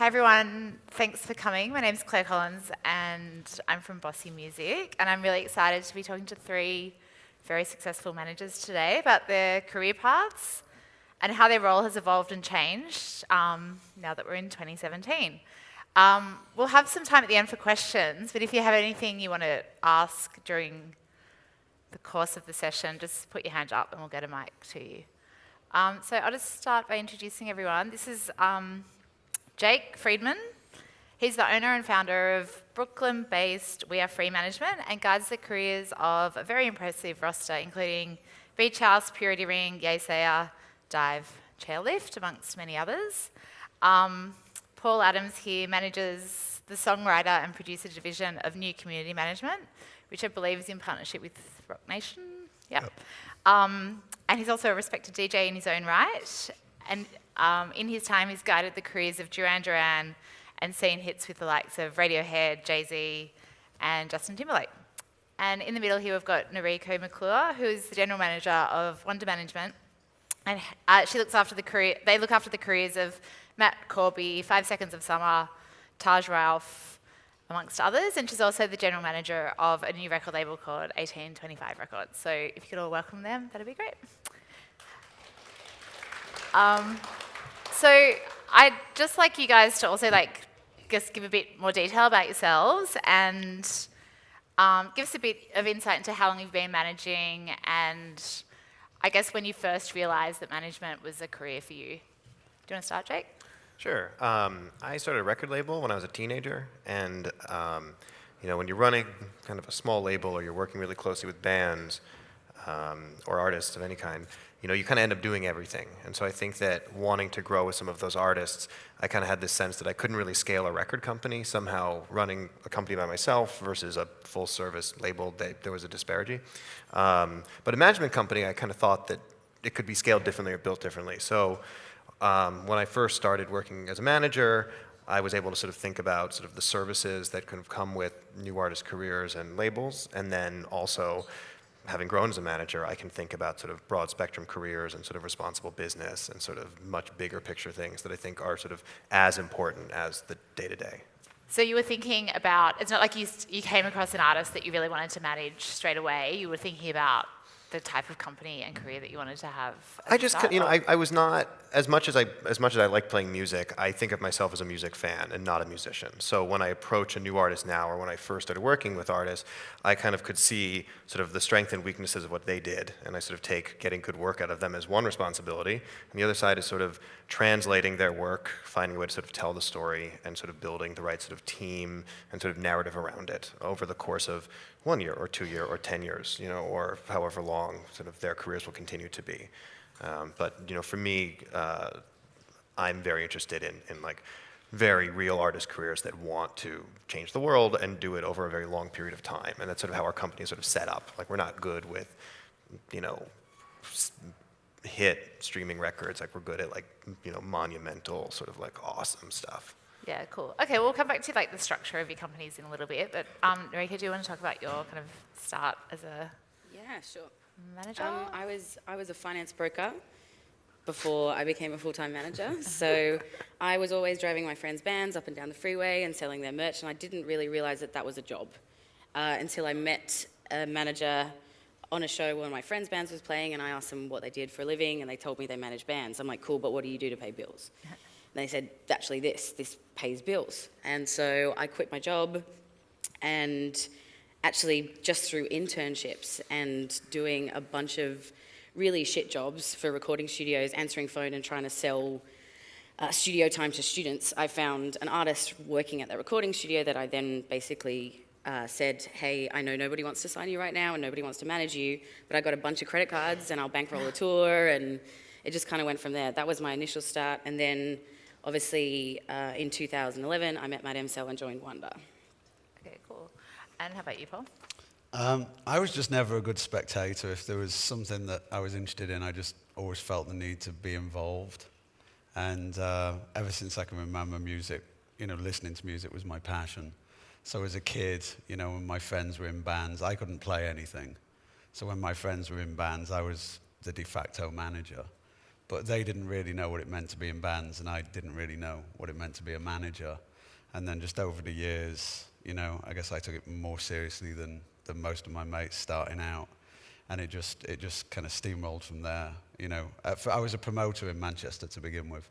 Hi everyone, thanks for coming. My name's Claire Collins and I'm from Bossy Music, and I'm really excited to be talking to three very successful managers today about their career paths and how their role has evolved and changed now that we're in 2017. We'll have some time at the end for questions, but if you have anything you want to ask during the course of the session, just put your hand up and we'll get a mic to you. So I'll just start by introducing everyone. This is Jake Friedman. He's the owner and founder of Brooklyn-based We Are Free Management and guides the careers of a very impressive roster, including Beach House, Purity Ring, Yaysayer, Dive, Chairlift, amongst many others. Paul Adams here manages the songwriter and producer division of New Community Management, which I believe is in partnership with Rock Nation. Yep. And he's also a respected DJ in his own right. And in his time, he's guided the careers of Duran Duran and seen hits with the likes of Radiohead, Jay-Z, and Justin Timberlake. And in the middle here, we've got Noriko McClure, who is the general manager of Wonder Management. And they look after the careers of Matt Corby, 5 Seconds of Summer, Taj Ralph, amongst others. And she's also the general manager of a new record label called 1825 Records. So if you could all welcome them, that'd be great. So I'd just like you guys to also just give a bit more detail about yourselves and give us a bit of insight into how long you've been managing and I guess when you first realised that management was a career for you. Do you want to start, Jake? Sure. I started a record label when I was a teenager, and when you're running kind of a small label or you're working really closely with bands or artists of any kind, you kind of end up doing everything. And so I think that wanting to grow with some of those artists, I kind of had this sense that I couldn't really scale a record company. Somehow running a company by myself versus a full service label, there was a disparity. But a management company, I kind of thought that it could be scaled differently or built differently. So when I first started working as a manager, I was able to sort of think about sort of the services that could have come with new artist careers and labels, and then also having grown as a manager, I can think about sort of broad spectrum careers and sort of responsible business and sort of much bigger picture things that I think are sort of as important as the day-to-day. So you were thinking about, it's not like you came across an artist that you really wanted to manage straight away. You were thinking about the type of company and career that you wanted to have. I was not, as much as I like playing music, I think of myself as a music fan and not a musician. So when I approach a new artist now, or when I first started working with artists, I kind of could see sort of the strengths and weaknesses of what they did, and I sort of take getting good work out of them as one responsibility, and the other side is sort of translating their work, finding a way to sort of tell the story, and sort of building the right sort of team and sort of narrative around it over the course of 1 year or 2 years or 10 years, or however long sort of their careers will continue to be. But for me, I'm very interested in like very real artist careers that want to change the world and do it over a very long period of time. And that's sort of how our company is sort of set up. Like, we're not good with, hit streaming records. Like, we're good at monumental sort of awesome stuff. Yeah, cool. Okay, we'll come back to the structure of your companies in a little bit, but Noriko, do you want to talk about your kind of start as a sure. manager? I was a finance broker before I became a full-time manager. So I was always driving my friends' bands up and down the freeway and selling their merch, and I didn't really realize that was a job until I met a manager on a show one of my friends' bands was playing, and I asked them what they did for a living, and they told me they manage bands. I'm like, cool, but what do you do to pay bills? And they said, actually this pays bills. And so I quit my job, and actually just through internships and doing a bunch of really shit jobs for recording studios, answering phone and trying to sell studio time to students, I found an artist working at the recording studio that I then basically said, hey, I know nobody wants to sign you right now and nobody wants to manage you, but I got a bunch of credit cards and I'll bankroll a tour, and it just kind of went from there. That was my initial start, and then obviously in 2011 I met Matt Emsell and joined Wonder. Okay, cool. And how about you, Paul? I was just never a good spectator. If there was something that I was interested in, I just always felt the need to be involved. And ever since I can remember, music, listening to music was my passion. So as a kid, when my friends were in bands, I couldn't play anything. So when my friends were in bands, I was the de facto manager. but they didn't really know what it meant to be in bands, and I didn't really know what it meant to be a manager. And then just over the years, you know, I guess I took it more seriously than most of my mates starting out. And it just kind of steamrolled from there. You know, I was a promoter in Manchester to begin with,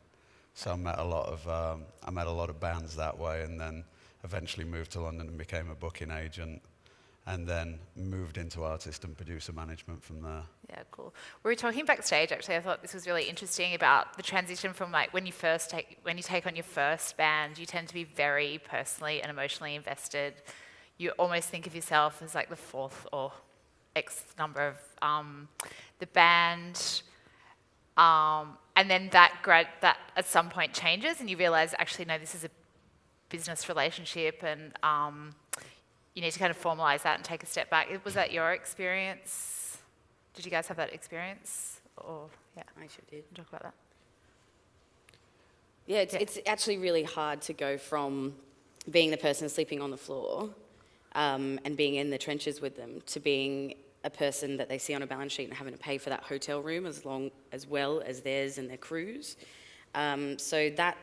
so I met a lot of bands that way, and then eventually moved to London and became a booking agent, and then moved into artist and producer management from there. Yeah, cool. We were talking backstage, actually. I thought this was really interesting about the transition from like when you take on your first band, you tend to be very personally and emotionally invested. You almost think of yourself as like the fourth or X number of the band, and then that at some point changes, and you realize actually no, this is a business relationship, and you need to kind of formalize that and take a step back. Was that your experience? Did you guys have that experience? Or yeah, I sure did. Talk about that. Yeah, it's actually really hard to go from being the person sleeping on the floor and being in the trenches with them to being a person that they see on a balance sheet and having to pay for that hotel room as well as theirs and their crews. So that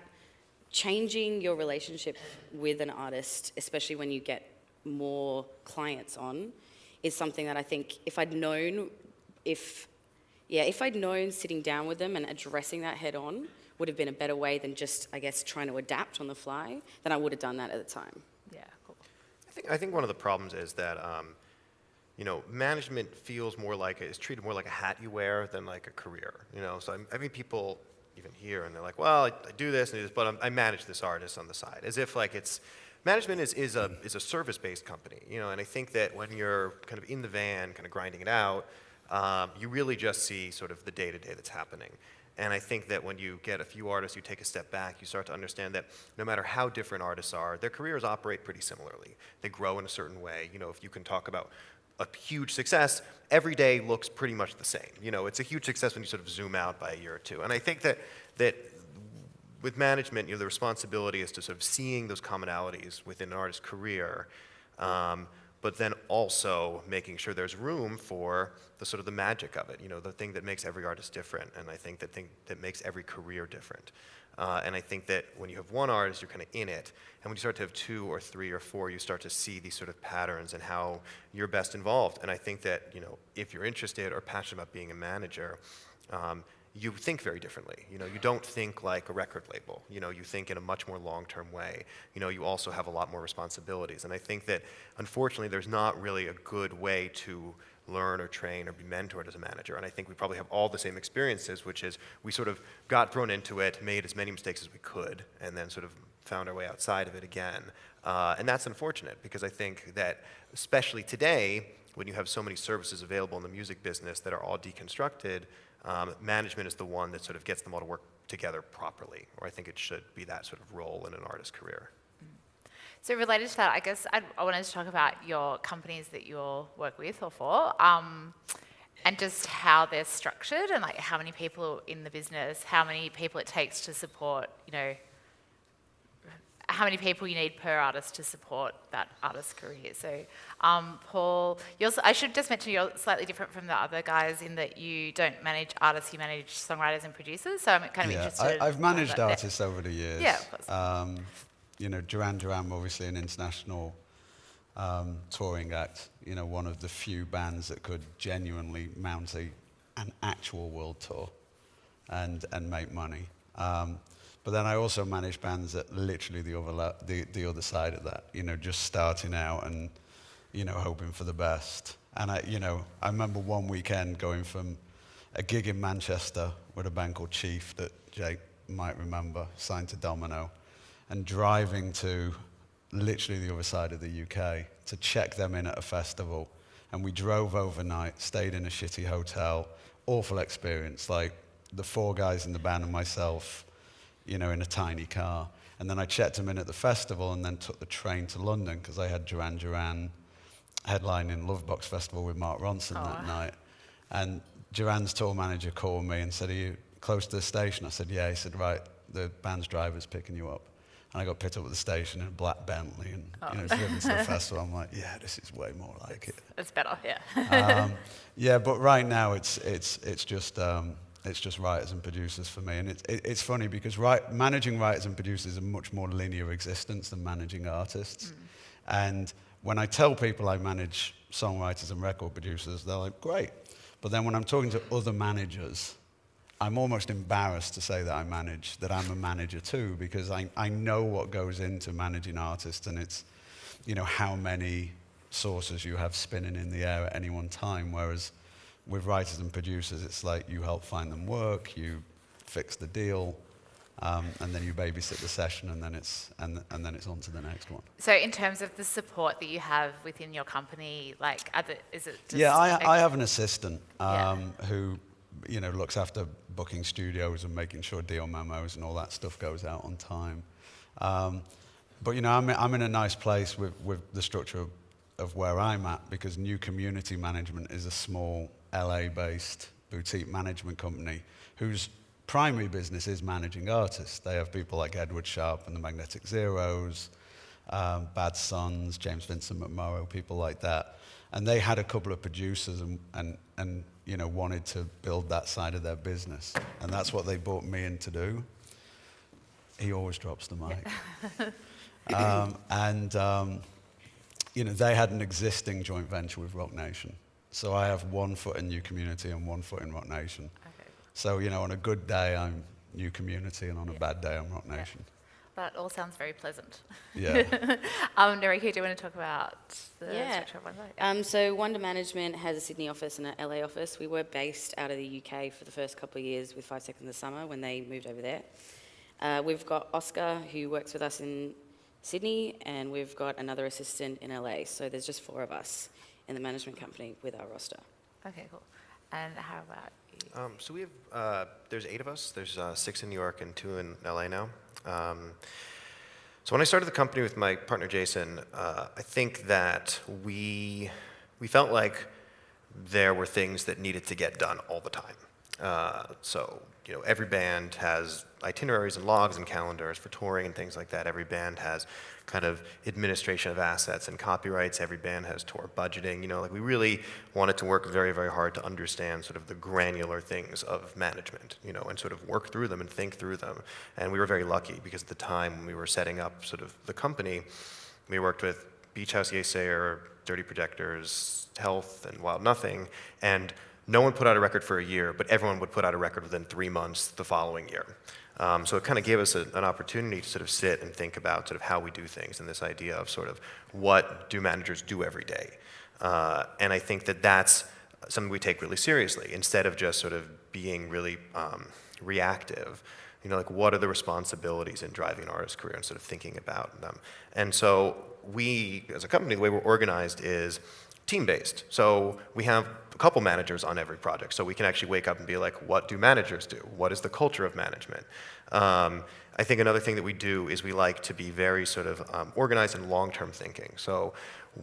changing your relationship with an artist, especially when you get more clients on, is something that I think if I'd known sitting down with them and addressing that head on would have been a better way than just, I guess, trying to adapt on the fly, then I would have done that at the time. Yeah, cool. I think one of the problems is that you know, management feels more like is treated more like a hat you wear than like a career. You know, so I mean, people even here and they're like, well, I do this and but I manage this artist on the side, as if like it's management is a service-based company. You know, and I think that when you're kind of in the van, kind of grinding it out, you really just see sort of the day-to-day that's happening. And I think that when you get a few artists, you take a step back, you start to understand that no matter how different artists are, their careers operate pretty similarly. They grow in a certain way. You know, if you can talk about a huge success, every day looks pretty much the same. You know, it's a huge success when you sort of zoom out by a year or two. And I think that with management, you know, the responsibility is to sort of seeing those commonalities within an artist's career, but then also making sure there's room for the sort of the magic of it, you know, the thing that makes every artist different, and I think that thing that makes every career different. And I think that when you have one artist, you're kind of in it, and when you start to have 2 or 3 or 4, you start to see these sort of patterns and how you're best involved. And I think that, you know, if you're interested or passionate about being a manager, you think very differently. You know, you don't think like a record label. You know, you think in a much more long-term way. You know, you also have a lot more responsibilities. And I think that, unfortunately, there's not really a good way to learn or train or be mentored as a manager. And I think we probably have all the same experiences, which is we sort of got thrown into it, made as many mistakes as we could, and then sort of found our way outside of it again. And that's unfortunate, because I think that, especially today, when you have so many services available in the music business that are all deconstructed, management is the one that sort of gets them all to work together properly, or I think it should be that sort of role in an artist's career. So related to that, I guess I wanted to talk about your companies that you all work with or for, and just how they're structured, and like how many people are in the business, how many people it takes to support, you know, how many people you need per artist to support that artist's career. So, Paul, I should just mention you're slightly different from the other guys in that you don't manage artists, you manage songwriters and producers. So I'm kind of interested. I've managed artists over the years. Yeah, of course. You know, Duran Duran, obviously an international touring act. You know, one of the few bands that could genuinely mount an actual world tour and make money. But then I also manage bands at literally the other side of that, you know, just starting out and, you know, hoping for the best. And I remember one weekend going from a gig in Manchester with a band called Chief that Jake might remember, signed to Domino, and driving to literally the other side of the UK to check them in at a festival. And we drove overnight, stayed in a shitty hotel, awful experience, like the 4 guys in the band and myself, you know, in a tiny car. And then I checked them in at the festival and then took the train to London because I had Duran Duran headlining Lovebox Festival with Mark Ronson that night. And Duran's tour manager called me and said, "Are you close to the station?" I said, "Yeah." He said, "Right, the band's driver's picking you up." And I got picked up at the station in a black Bentley and you know, driven to the festival. I'm like, yeah, this is way more like it. It's better, yeah. Yeah, but right now it's It's just writers and producers for me. And it's funny because managing writers and producers is a much more linear existence than managing artists. And when I tell people I manage songwriters and record producers, they're like, great. But then when I'm talking to other managers, I'm almost embarrassed to say that I'm a manager too, because I know what goes into managing artists, and it's, how many saucers you have spinning in the air at any one time, whereas with writers and producers, it's like you help find them work, you fix the deal, and then you babysit the session, and then it's on to the next one. So in terms of the support that you have within your company, like, is it just... Yeah, I have an assistant Yeah. who, looks after booking studios and making sure deal memos and all that stuff goes out on time. But I'm in a nice place with the structure of where I'm at, because New Community Management is a small LA-based boutique management company whose primary business is managing artists. They have people like Edward Sharpe and the Magnetic Zeros, Bad Sons, James Vincent McMorrow, people like that. And they had a couple of producers and wanted to build that side of their business. And that's what they brought me in to do. He always drops the mic. They had an existing joint venture with Rock Nation. So I have 1 foot in New Community and 1 foot in Rock Nation. Okay. So, on a good day, I'm New Community, and on a bad day, I'm Rock Nation. That all sounds very pleasant. Yeah. Narika, do you want to talk about the Yeah. structure of Wonder? So Wonder Management has a Sydney office and an LA office. We were based out of the UK for the first couple of years with 5 Seconds of Summer when they moved over there. We've got Oscar, who works with us in Sydney, and we've got another assistant in LA. So there's just 4 of us in the management company with our roster. Okay, cool. And how about you? So we have, there's 8 of us. There's 6 in New York and 2 in LA now. So when I started the company with my partner Jason, I think that we felt like there were things that needed to get done all the time. So every band has itineraries and logs and calendars for touring and things like that. Every band has kind of administration of assets and copyrights. Every band has tour budgeting. We really wanted to work very, very hard to understand sort of the granular things of management, and sort of work through them and think through them. And we were very lucky because at the time when we were setting up sort of the company, we worked with Beach House, Yesayer, Dirty Projectors, Health, and Wild Nothing, and no one put out a record for a year, but everyone would put out a record within 3 months the following year. So it kind of gave us an opportunity to sort of sit and think about sort of how we do things and this idea of sort of what do managers do every day. And I think that that's something we take really seriously instead of just sort of being really reactive. What are the responsibilities in driving an artist's career and sort of thinking about them. And so we, as a company, the way we're organized is team-based. So we have a couple managers on every project. So we can actually wake up and be like, what do managers do? What is the culture of management? I think another thing that we do is we like to be very sort of organized and long-term thinking. So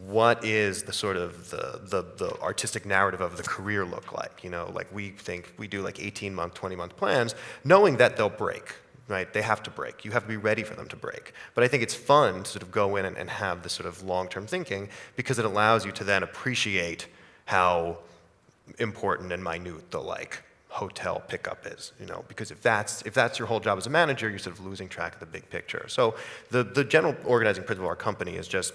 what is the sort of the artistic narrative of the career look like? We think we do like 18-month, 20-month plans, knowing that they'll break. Right? They have to break. You have to be ready for them to break. But I think it's fun to sort of go in and have this sort of long-term thinking because it allows you to then appreciate how important and minute the hotel pickup is. Because if that's your whole job as a manager, you're sort of losing track of the big picture. So the general organizing principle of our company is just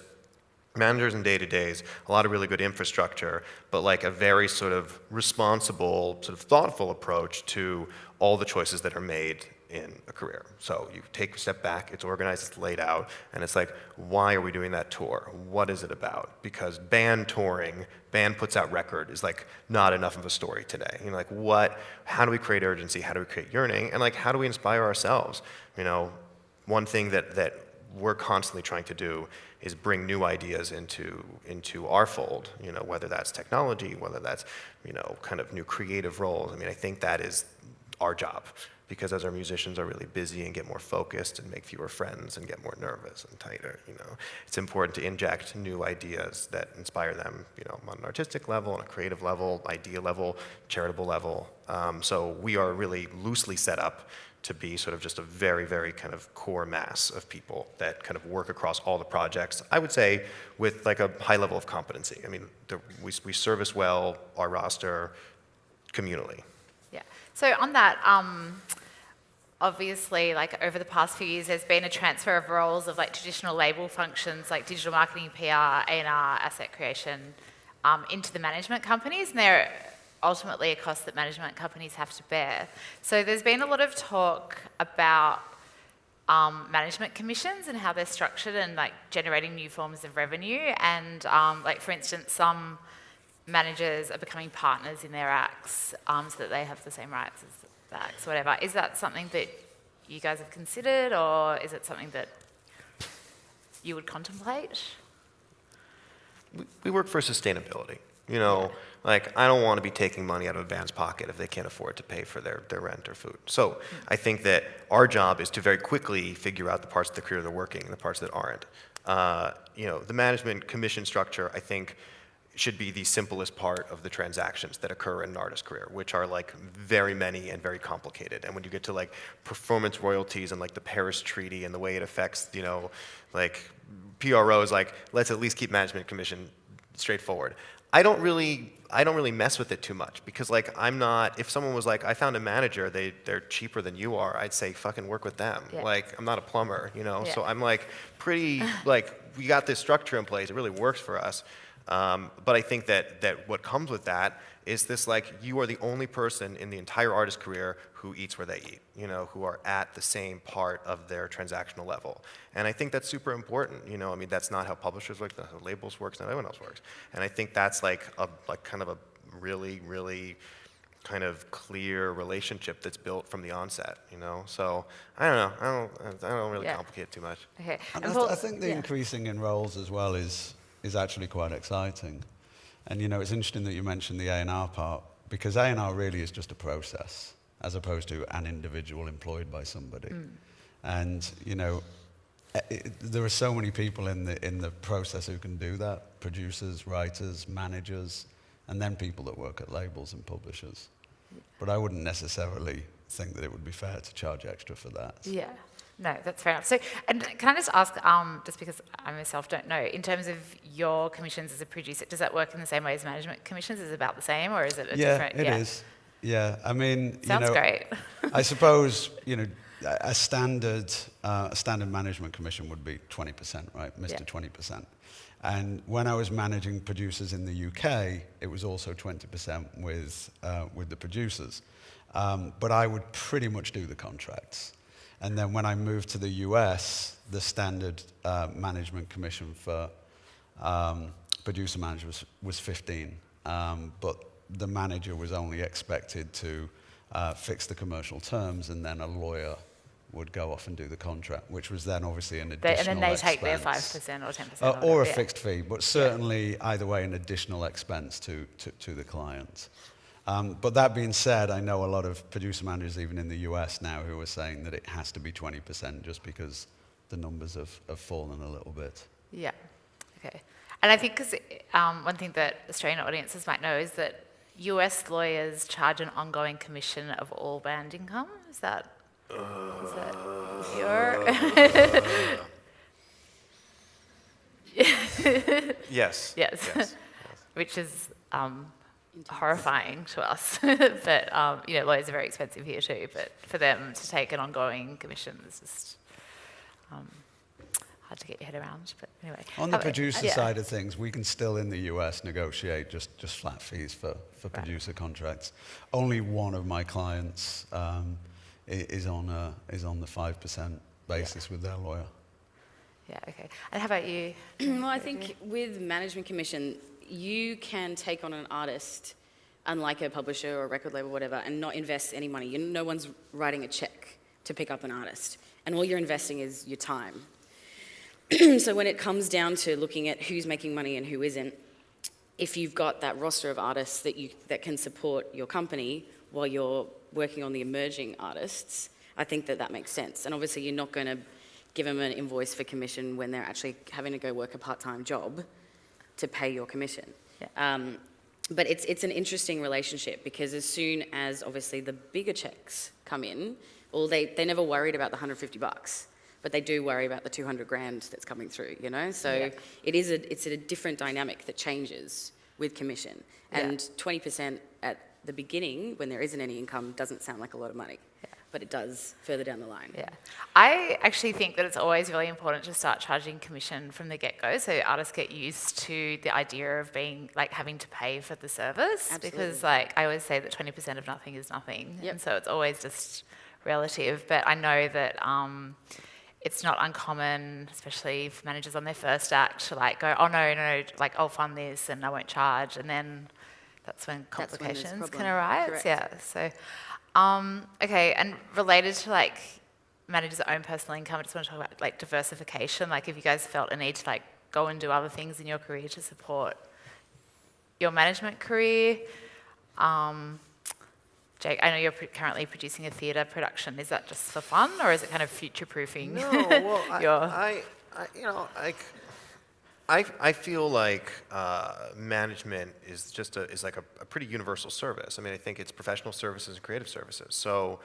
managers and day-to-days, a lot of really good infrastructure, but a very sort of responsible, sort of thoughtful approach to all the choices that are made in a career. So you take a step back, it's organized, it's laid out, and it's like, why are we doing that tour? What is it about? Because band touring, band puts out record is not enough of a story today. How do we create urgency? How do we create yearning? And how do we inspire ourselves? One thing that we're constantly trying to do is bring new ideas into our fold, whether that's technology, whether that's, kind of new creative roles. I think that is our job. Because as our musicians are really busy and get more focused and make fewer friends and get more nervous and tighter, it's important to inject new ideas that inspire them, on an artistic level, on a creative level, idea level, charitable level. So we are really loosely set up to be sort of just a very, very kind of core mass of people that kind of work across all the projects, I would say with a high level of competency. We service well our roster communally. Yeah. So on that, obviously, like over the past few years, there's been a transfer of roles of like traditional label functions like digital marketing, PR, A&R, asset creation, into the management companies, and they're ultimately a cost that management companies have to bear. So there's been a lot of talk about management commissions and how they're structured and like generating new forms of revenue. And like for instance, some managers are becoming partners in their acts so that they have the same rights as the acts, whatever. Is that something that you guys have considered, or is it something that you would contemplate? We work for sustainability. You know, like I don't want to be taking money out of a band's pocket if they can't afford to pay for their rent or food. So I think that our job is to very quickly figure out the parts of the career that are working and the parts that aren't. You know, the management commission structure, I think, should be the simplest part of the transactions that occur in an artist's career, which are like very many and very complicated. And when you get to like performance royalties and like the Paris Treaty and the way it affects, you know, like PROs, like let's at least keep management commission straightforward. I don't really mess with it too much because like I'm not, if someone was like, I found a manager, they're cheaper than you are, I'd say fucking work with them. Yeah. Like I'm not a plumber, you know? Yeah. So I'm like pretty, like we got this structure in place, it really works for us. But I think that what comes with that is this like, you are the only person in the entire artist career who eats where they eat, you know, who are at the same part of their transactional level. And I think that's super important, you know, I mean, that's not how publishers work, that's how labels works, not everyone else works. And I think that's like kind of a really, really kind of clear relationship that's built from the onset, you know? So I don't know, I don't really complicate it too much. Okay. And I think the increasing in roles as well is actually quite exciting. And you know, it's interesting that you mentioned the A&R part, because A&R really is just a process, as opposed to an individual employed by somebody. And you know, there are so many people in the process who can do that: producers, writers, managers, and then people that work at labels and publishers. But I wouldn't necessarily think that it would be fair to charge extra for that. Yeah. No, that's fair enough. So, and can I just ask, just because I myself don't know, in terms of your commissions as a producer, does that work in the same way as management commissions? Is it about the same, or is it a different? Yeah, it is. Yeah, I mean, Sounds you know, great. I suppose, you know, a standard management commission would be 20%, right? Mr. 20%. And when I was managing producers in the UK, it was also 20% with the producers. But I would pretty much do the contracts. And then when I moved to the US, the standard management commission for producer managers was 15. But the manager was only expected to fix the commercial terms, and then a lawyer would go off and do the contract, which was then obviously an additional expense. And then they take their 5% or 10%. Or a fixed fee, but certainly either way an additional expense to the client. But that being said, I know a lot of producer managers, even in the US now, who are saying that it has to be 20% just because the numbers have fallen a little bit. Yeah, okay. And I think because one thing that Australian audiences might know is that US lawyers charge an ongoing commission of all band income. Is that your? Yes. Yes. Which is horrifying to us. But you know, lawyers are very expensive here too. But for them to take an ongoing commission is just hard to get your head around. But anyway, on the producer side of things, we can still in the US negotiate just flat fees for producer contracts. Only one of my clients is on the 5% basis with their lawyer. Yeah. Okay. And how about you? Well, I think with management commission, you can take on an artist, unlike a publisher or a record label, whatever, and not invest any money. No one's writing a check to pick up an artist, and all you're investing is your time. So when it comes down to looking at who's making money and who isn't, if you've got that roster of artists that can support your company while you're working on the emerging artists, I think that makes sense. And obviously you're not going to give them an invoice for commission when they're actually having to go work a part-time job to pay your commission. Yeah. But it's an interesting relationship, because as soon as obviously the bigger checks come in, well, they never worried about the $150, but they do worry about the 200 grand that's coming through, you know? So it's a different dynamic that changes with commission. And 20% at the beginning, when there isn't any income, doesn't sound like a lot of money. But it does further down the line. Yeah. I actually think that it's always really important to start charging commission from the get-go, so artists get used to the idea of being, like, having to pay for the service. Absolutely. Because, like, I always say that 20% of nothing is nothing. Yep. And so it's always just relative. But I know that it's not uncommon, especially for managers on their first act, to, like, go, oh, no, like, I'll fund this and I won't charge. And then that's when That's when there's complications can problem. arise. Correct. Yeah. So, okay, and related to, like, managers' own personal income, I just want to talk about, like, diversification. Like, if you guys felt a need to, like, go and do other things in your career to support your management career. Jake, I know you're currently producing a theatre production. Is that just for fun, or is it kind of future-proofing? No, well, I feel like management is just is like a pretty universal service. I mean, I think it's professional services and creative services. So,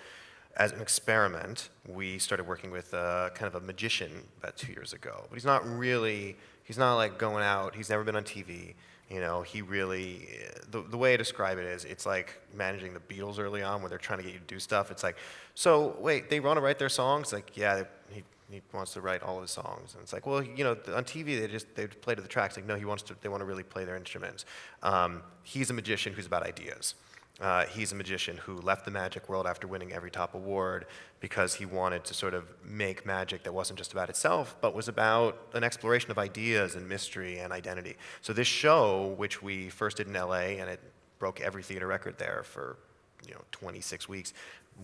as an experiment, we started working with kind of a magician about 2 years ago. But he's not like going out. He's never been on TV. You know, he really, the way I describe it is, it's like managing the Beatles early on, where they're trying to get you to do stuff. It's like, so wait, they want to write their songs? Like, yeah, he wants to write all of his songs. And it's like, well, you know, on TV they play to the tracks. Like, no, they want to really play their instruments. He's a magician who's about ideas. He's a magician who left the magic world after winning every top award because he wanted to sort of make magic that wasn't just about itself, but was about an exploration of ideas and mystery and identity. So this show, which we first did in LA, and it broke every theater record there for 26 weeks,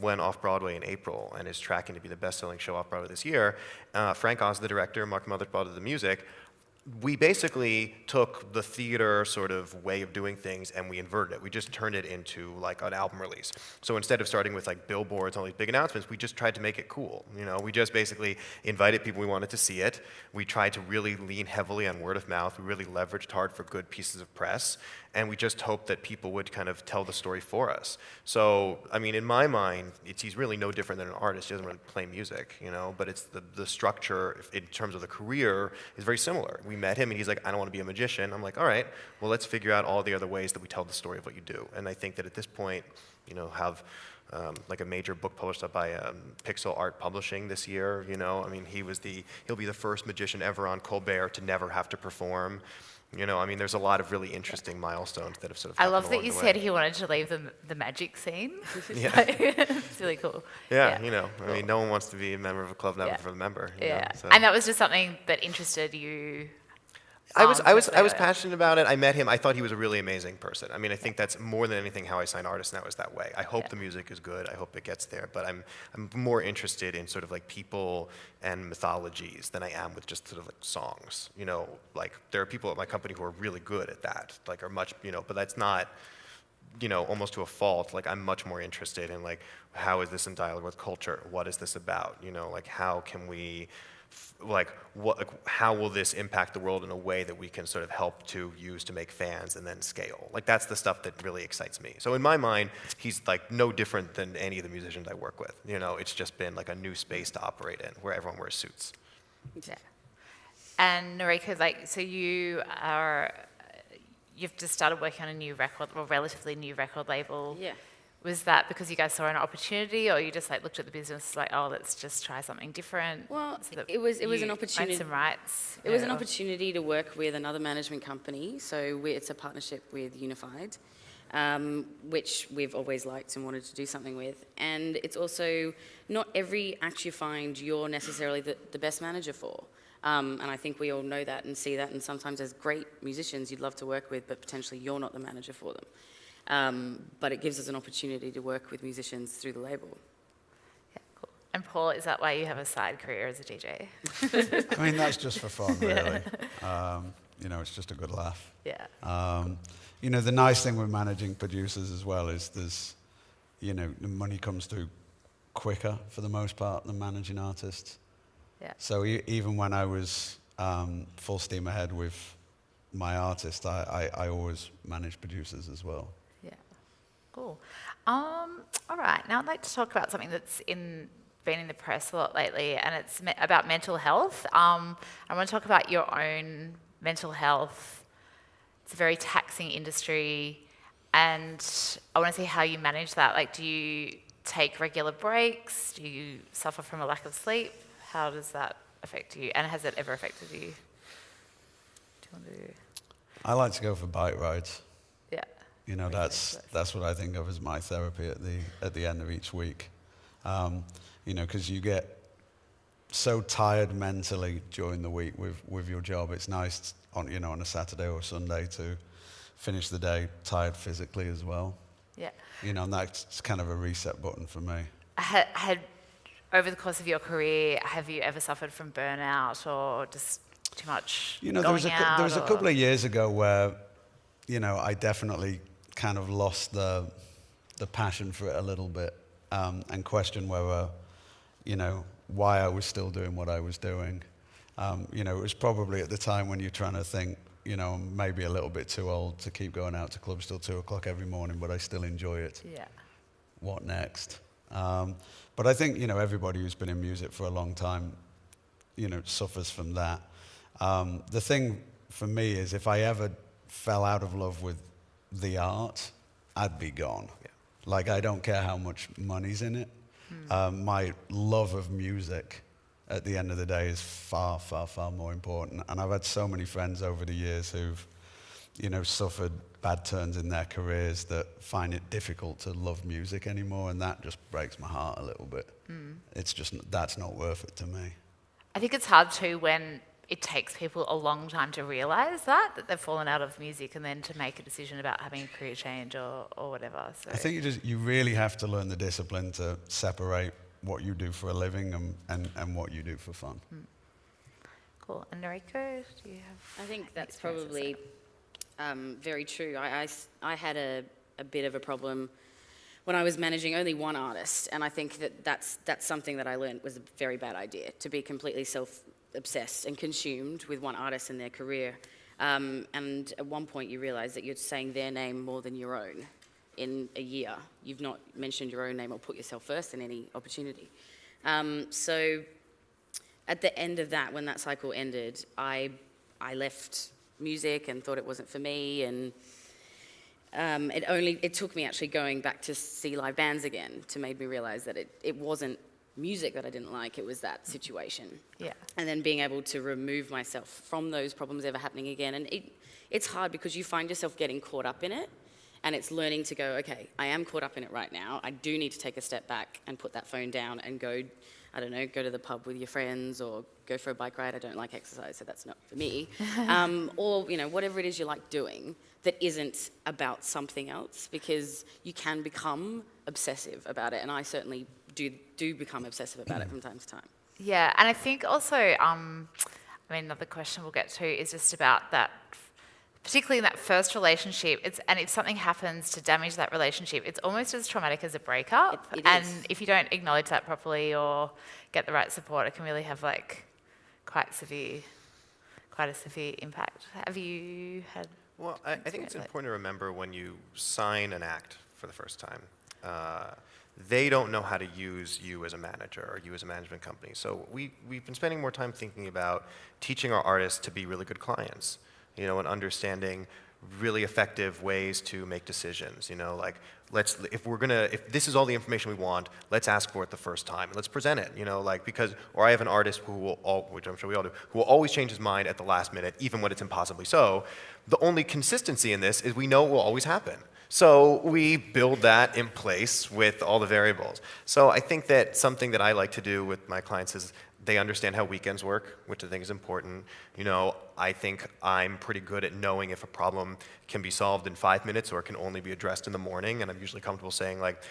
went off-Broadway in April and is tracking to be the best-selling show off-Broadway this year. Frank Oz, the director, Mark Mothersbaugh did the music. We basically took the theater sort of way of doing things and we inverted it. We just turned it into like an album release. So instead of starting with like billboards and all these big announcements, we just tried to make it cool. You know, we just basically invited people we wanted to see it. We tried to really lean heavily on word of mouth. We really leveraged hard for good pieces of press. And we just hoped that people would kind of tell the story for us. So, I mean, in my mind, he's really no different than an artist. He doesn't really play music, you know, but it's the structure in terms of the career is very similar. We met him and he's like, I don't want to be a magician. I'm like, all right, well, let's figure out all the other ways that we tell the story of what you do. And I think that at this point, have like a major book published up by Pixel Art Publishing this year, I mean, he'll be the first magician ever on Colbert to never have to perform. I mean, there's a lot of really interesting milestones that have sort of I happened love that along you the said way. he wanted to leave the magic scene. Yeah. It's really cool. Yeah, Cool. I mean, no one wants to be a member of a club, never Yeah. for the member. Yeah, So. and that was just something that interested you. I was personally. passionate about it. I met him. I thought he was a really amazing person. I mean, I think that's more than anything how I sign artists now is that way. I hope the music is good. I hope it gets there. But I'm more interested in sort of like people and mythologies than I am with just sort of like songs. Like there are people at my company who are really good at that. Like are much, but that's not, almost to a fault. Like I'm much more interested in like how is this in dialogue with culture? What is this about? Like how can we how will this impact the world in a way that we can sort of help to use to make fans and then scale? Like that's the stuff that really excites me. So in my mind, he's like no different than any of the musicians I work with. It's just been like a new space to operate in where everyone wears suits. Yeah. And Noriko, so you've just started working on a new record, or relatively new record label. Yeah. Was that because you guys saw an opportunity, or you just like looked at the business like, oh, let's just try something different? Well, so that it was an you opportunity. owned some rights. It was an opportunity to work with another management company. So it's a partnership with Unified, which we've always liked and wanted to do something with. And it's also not every act you find you're necessarily the best manager for. And I think we all know that and see that. And sometimes there's great musicians you'd love to work with, but potentially you're not the manager for them. But it gives us an opportunity to work with musicians through the label. Yeah, cool. And Paul, is that why you have a side career as a DJ? I mean, that's just for fun, really. It's just a good laugh. Yeah. The nice thing with managing producers as well is the money comes through quicker for the most part than managing artists. Yeah. So even when I was full steam ahead with my artist, I always managed producers as well. Yeah. Cool. All right. Now I'd like to talk about something that's been in the press a lot lately, and it's about mental health. I want to talk about your own mental health. It's a very taxing industry, And I want to see how you manage that. Like, do you take regular breaks? Do you suffer from a lack of sleep? How does that affect you? And has it ever affected you? Do you want to? I like to go for bike rides. Yeah. You know, Okay, that's what I think of as my therapy at the end of each week. You know, because you get so tired mentally during the week with your job. It's nice on a Saturday or Sunday to finish the day tired physically as well. Yeah. You know, and that's kind of a reset button for me. Had over the course of your career, have you ever suffered from burnout or just too much You know, going there was a out, couple or- of years ago where, you know, I definitely kind of lost the passion for it a little bit, and questioned whether, you know, why I was still doing what I was doing. You know, it was probably at the time when you're trying to think, you know, I'm maybe a little bit too old to keep going out to clubs till 2 o'clock every morning, but I still enjoy it. Yeah. What next? But I think, you know, everybody who's been in music for a long time, you know, suffers from that. The thing for me is if I ever fell out of love with the art, I'd be gone. Yeah. Like, I don't care how much money's in it. My love of music at the end of the day is far, far, far more important. And I've had so many friends over the years who've, you know, suffered bad turns in their careers that find it difficult to love music anymore, and that just breaks my heart a little bit. It's just, that's not worth it to me. I think it's hard too when it takes people a long time to realise that they've fallen out of music and then to make a decision about having a career change or whatever. So I think you really have to learn the discipline to separate what you do for a living and what you do for fun. cool. And Noriko, do you have? I think any that's experience with probably very true. I had a bit of a problem when I was managing only one artist, and I think that's something that I learned was a very bad idea, to be completely self-obsessed and consumed with one artist and their career. And at one point you realise that you're saying their name more than your own in a year. You've not mentioned your own name or put yourself first in any opportunity. So at the end of that, when that cycle ended, I left music and thought it wasn't for me, and it took me actually going back to see live bands again to make me realise that it wasn't music that I didn't like, it was that situation. Yeah. And then being able to remove myself from those problems ever happening again. And it's hard because you find yourself getting caught up in it, and it's learning to go, okay, I am caught up in it right now. I do need to take a step back and put that phone down and go, I don't know, go to the pub with your friends or go for a bike ride. I don't like exercise, so that's not for me. Or, you know, whatever it is you like doing that isn't about something else, because you can become obsessive about it. And I certainly do become obsessive about it from time to time. Yeah, and I think also, I mean, another question we'll get to is just about that, particularly in that first relationship, and if something happens to damage that relationship, it's almost as traumatic as a breakup. It and is. if you don't acknowledge that properly or get the right support, it can really have like quite a severe impact. Have you had? Well, I think it's important to remember when you sign an act for the first time, they don't know how to use you as a manager or you as a management company. So we've been spending more time thinking about teaching our artists to be really good clients, you know, and understanding really effective ways to make decisions. You know, like if this is all the information we want, let's ask for it the first time and let's present it. You know, like or I have an artist which I'm sure we all do, who will always change his mind at the last minute, even when it's impossibly so. The only consistency in this is we know it will always happen. So we build that in place with all the variables. So I think that something that I like to do with my clients is they understand how weekends work, which I think is important. You know, I think I'm pretty good at knowing if a problem can be solved in 5 minutes or can only be addressed in the morning, and I'm usually comfortable saying, like,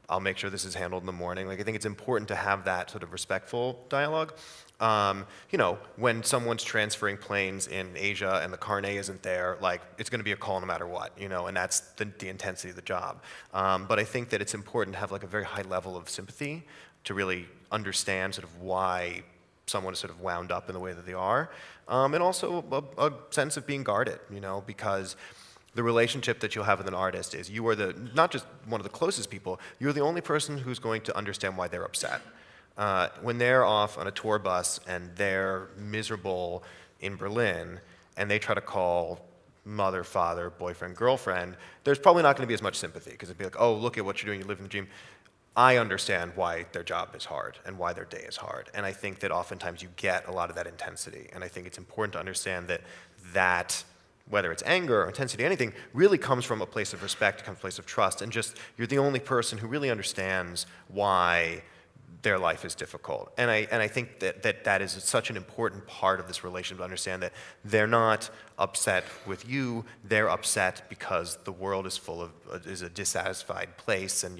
I'll make sure this is handled in the morning. Like, I think it's important to have that sort of respectful dialogue. You know, when someone's transferring planes in Asia and the carnet isn't there, like, it's going to be a call no matter what, you know, and that's the intensity of the job. But I think that it's important to have like a very high level of sympathy to really understand sort of why someone is sort of wound up in the way that they are, and also a sense of being guarded, you know, because the relationship that you'll have with an artist is you are not just one of the closest people, you're the only person who's going to understand why they're upset. When they're off on a tour bus and they're miserable in Berlin and they try to call mother, father, boyfriend, girlfriend, there's probably not going to be as much sympathy because it'd be like, oh, look at what you're doing, you live in the dream. I understand why their job is hard and why their day is hard. And I think that oftentimes you get a lot of that intensity. And I think it's important to understand that whether it's anger or intensity, anything, really comes from a place of respect, comes from a place of trust, and just you're the only person who really understands why their life is difficult. And I think that is such an important part of this relationship to understand that they're not upset with you, they're upset because the world is a dissatisfied place, and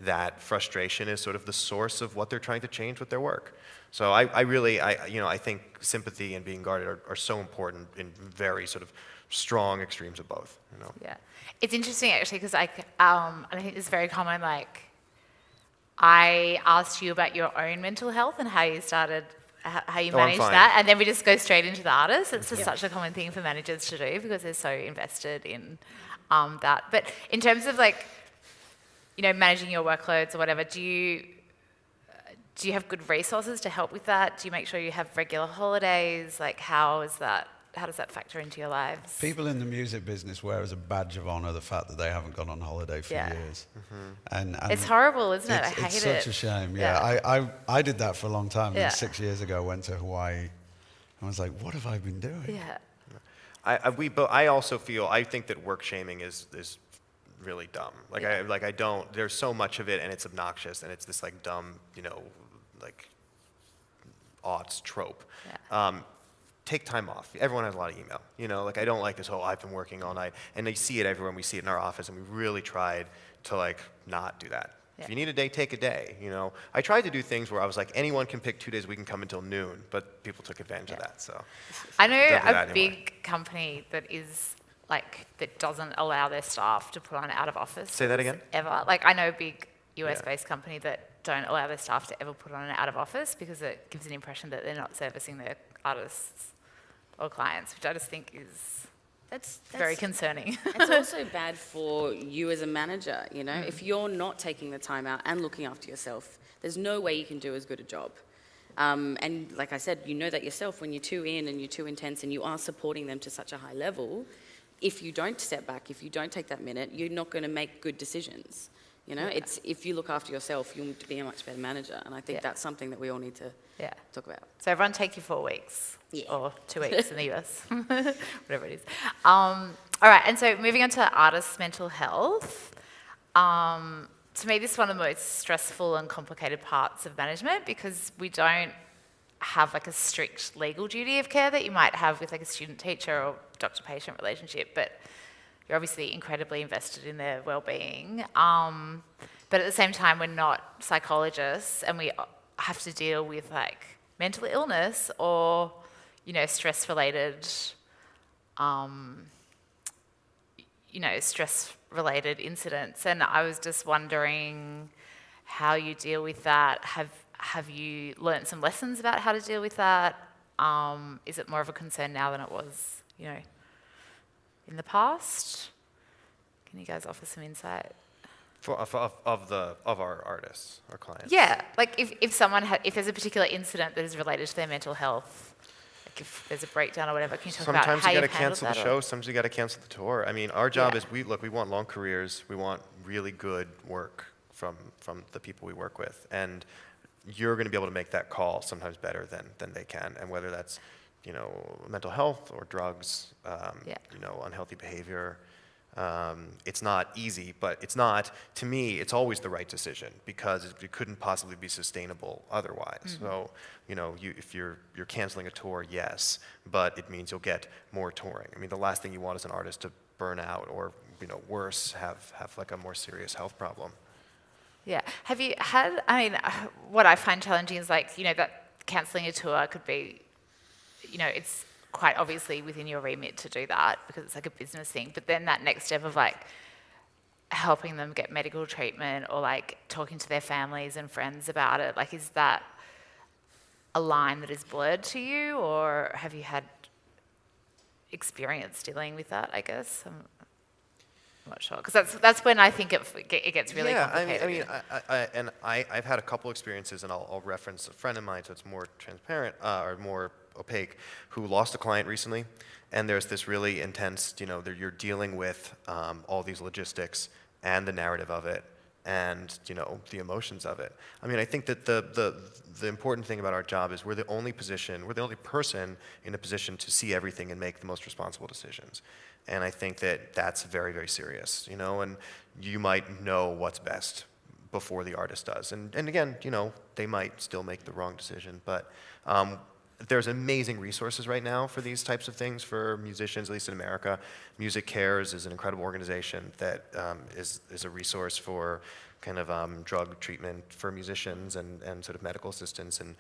that frustration is sort of the source of what they're trying to change with their work. So I think sympathy and being guarded are so important in very sort of strong extremes of both. Yeah, it's interesting actually because I think it's very common. Like, I asked you about your own mental health and how you started, how you managed that, and then we just go straight into the artist. It's just such a common thing for managers to do because they're so invested in that. But in terms of managing your workloads or whatever, do you have good resources to help with that? Do you make sure you have regular holidays? Like, how does that factor into your lives? People in the music business wear as a badge of honor the fact that they haven't gone on holiday for years. And it's horrible, isn't it? I hate it. It's such a shame. Yeah. I did that for a long time. And 6 years ago, I went to Hawaii. And I was like, what have I been doing? Yeah. I think that work shaming is really dumb. There's so much of it, and it's obnoxious, and it's this dumb, aughts trope. Yeah. Take time off. Everyone has a lot of email. I don't like this whole I've been working all night. And they see it everywhere, and we see it in our office, and we really tried to not do that. Yeah. If you need a day, take a day. I tried to do things where I was like, anyone can pick 2 days, we can come until noon, but people took advantage of that. So I know a big company that is that doesn't allow their staff to put on out of office. Say that again? Ever. I know a big US-based company that don't allow their staff to ever put on an out of office because it gives an impression that they're not servicing their artists or clients, which I just think is that's very concerning. It's also bad for you as a manager, If you're not taking the time out and looking after yourself, there's no way you can do as good a job. And like I said, you know that yourself when you're too in and you're too intense and you are supporting them to such a high level. If you don't step back, if you don't take that minute, you're not going to make good decisions. It's if you look after yourself, you'll be a much better manager. And I think that's something that we all need to talk about. So everyone take your 4 weeks or 2 weeks in the US, whatever it is. All right, and so moving on to artists' mental health. To me, this is one of the most stressful and complicated parts of management because we don't have a strict legal duty of care that you might have with a student-teacher or doctor-patient relationship, but you're obviously incredibly invested in their well-being. But at the same time, we're not psychologists and we have to deal with mental illness or, stress-related, stress-related incidents. And I was just wondering how you deal with that. Have you learnt some lessons about how to deal with that? Is it more of a concern now than it was, in the past? Can you guys offer some insight? Of our artists, our clients. Yeah, if there's a particular incident that is related to their mental health, if there's a breakdown or whatever, can you talk about how you've handled that? Sometimes you got to cancel the show. Sometimes you got to cancel the tour. I mean, our job is we want long careers. We want really good work from the people we work with, and you're going to be able to make that call sometimes better than they can, and whether that's mental health or drugs, unhealthy behavior. It's not easy, but to me, it's always the right decision because it couldn't possibly be sustainable otherwise. Mm-hmm. So, if you're canceling a tour, yes, but it means you'll get more touring. I mean, the last thing you want as an artist to burn out or, worse, have a more serious health problem. Yeah. Have you had, what I find challenging is that canceling a tour could be, it's quite obviously within your remit to do that because it's a business thing. But then that next step of helping them get medical treatment or talking to their families and friends about it, is that a line that is blurred to you, or have you had experience dealing with that, I guess? I'm not sure, because that's when I think it gets really complicated. I've had a couple experiences, and I'll reference a friend of mine, so it's more transparent or more opaque, who lost a client recently, and there's this really intense, you're dealing with all these logistics and the narrative of it, and the emotions of it. I think that the important thing about our job is we're the only person in a position to see everything and make the most responsible decisions. And I think that that's very, very serious, and you might know what's best before the artist does. And again, they might still make the wrong decision, but there's amazing resources right now for these types of things for musicians, at least in America. Music Cares is an incredible organization that is a resource for kind of drug treatment for musicians and sort of medical assistance. And